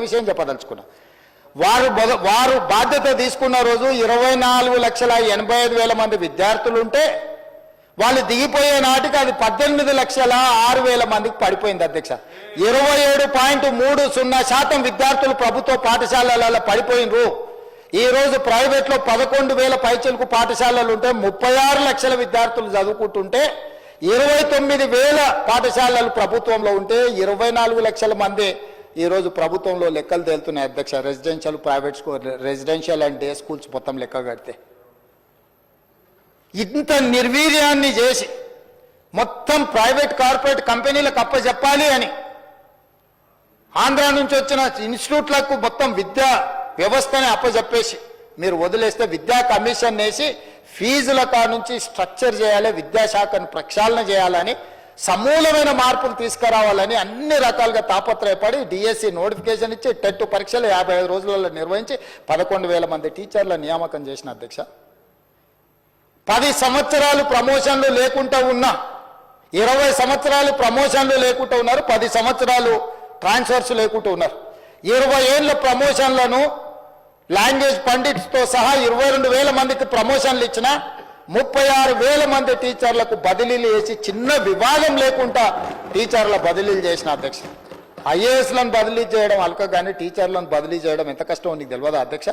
విషయం చెప్పదలుచుకున్నా. వారు బాధ్యత తీసుకున్న రోజు 24,85,000 మంది విద్యార్థులు ఉంటే వాళ్ళు దిగిపోయే నాటికి అది 18,06,000 మందికి పడిపోయింది అధ్యక్ష. 27.30% విద్యార్థులు ప్రభుత్వ పాఠశాలలలో పడిపోయినరు. ఈ రోజు ప్రైవేట్లో 11,000 పైచలకు పాఠశాలలు ఉంటే 36 లక్షల విద్యార్థులు చదువుకుంటుంటే 29,000 పాఠశాలలు ప్రభుత్వంలో ఉంటే 24 లక్షల మంది ఈ రోజు ప్రభుత్వంలో లెక్కలు తేలుతున్నాయి అధ్యక్ష. Residential, private school, residential and day schools మొత్తం లెక్క కడితే ఇంత నిర్వీర్యాన్ని చేసి మొత్తం ప్రైవేట్ కార్పొరేట్ కంపెనీలకు అప్పచెప్పాలి అని ఆంధ్ర నుంచి వచ్చిన ఇన్స్టిట్యూట్లకు మొత్తం విద్యా వ్యవస్థని అప్పచెప్పేసి మీరు వదిలేస్తే విద్యా కమిషన్ వేసి ఫీజుల నుంచి స్ట్రక్చర్ చేయాలి, విద్యాశాఖను ప్రక్షాళన చేయాలని, సమూలమైన మార్పులు తీసుకురావాలని అన్ని రకాలుగా తాపత్రయపడి డిఎస్సి నోటిఫికేషన్ ఇచ్చి టెట్ పరీక్షలు 55 రోజులలో నిర్వహించి 11,000 మంది టీచర్ల నియామకం చేసిన అధ్యక్ష. 10 సంవత్సరాలు ప్రమోషన్లు లేకుండా ఉన్నా 20 సంవత్సరాలు ప్రమోషన్లు లేకుండా ఉన్నారు, 10 సంవత్సరాలు ట్రాన్స్ఫర్స్ లేకుండా ఉన్నారు. 20 ఏళ్ళ ప్రమోషన్లను లాంగ్వేజ్ పండిట్స్తో సహా 22,000 మందికి ప్రమోషన్లు ఇచ్చిన 36,000 మంది టీచర్లకు బదిలీలు చేసి చిన్న వివాదం లేకుండా టీచర్ల బదిలీలు చేసిన అధ్యక్ష. ఐఏఎస్లను బదిలీ చేయడం అలక కానీ టీచర్లను బదిలీ చేయడం ఎంత కష్టం నీకు తెలియదా అధ్యక్ష?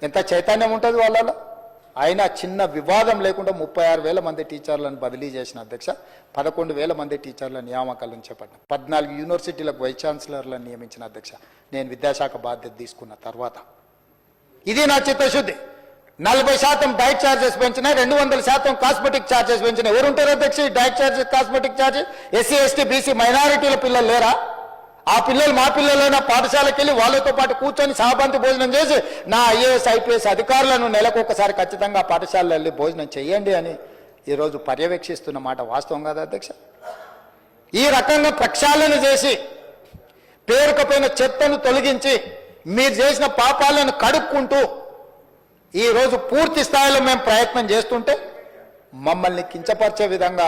ఎంత చైతన్యం ఉంటుంది వాళ్ళలో? అయినా చిన్న వివాదం లేకుండా 36,000 మంది టీచర్లను బదిలీ చేసిన అధ్యక్ష. 11,000 మంది టీచర్ల నియామకాలను చేపట్టిన 14 యూనివర్సిటీలకు వైస్ ఛాన్సలర్లను నియమించిన అధ్యక్ష నేను విద్యాశాఖ బాధ్యత తీసుకున్న తర్వాత. ఇది నా చిత్తశుద్ధి. 40% డైట్ ఛార్జెస్ పెంచిన, 200% కాస్మెటిక్ ఛార్జెస్ పెంచిన. ఎవరుంటారు అధ్యక్ష ఈ diet charges, cosmetic charges? SC, ST, BC మైనారిటీల పిల్లలు లేరా? ఆ పిల్లలు మా పిల్లలైనా పాఠశాలకు వెళ్ళి వాళ్ళతో పాటు కూర్చొని సహబంతి భోజనం చేసి నా ఐఏఎస్ ఐపీఎస్ అధికారులను నెలకొకసారి ఖచ్చితంగా పాఠశాలలో వెళ్ళి భోజనం చేయండి అని ఈరోజు పర్యవేక్షిస్తున్న మాట వాస్తవం కాదా అధ్యక్ష? ఈ రకంగా ప్రక్షాళన చేసి పేరుకపోయిన చెత్తను తొలగించి మీరు చేసిన పాపాలను కడుక్కుంటూ ఈరోజు పూర్తి స్థాయిలో మేము ప్రయత్నం చేస్తుంటే మమ్మల్ని కించపరిచే విధంగా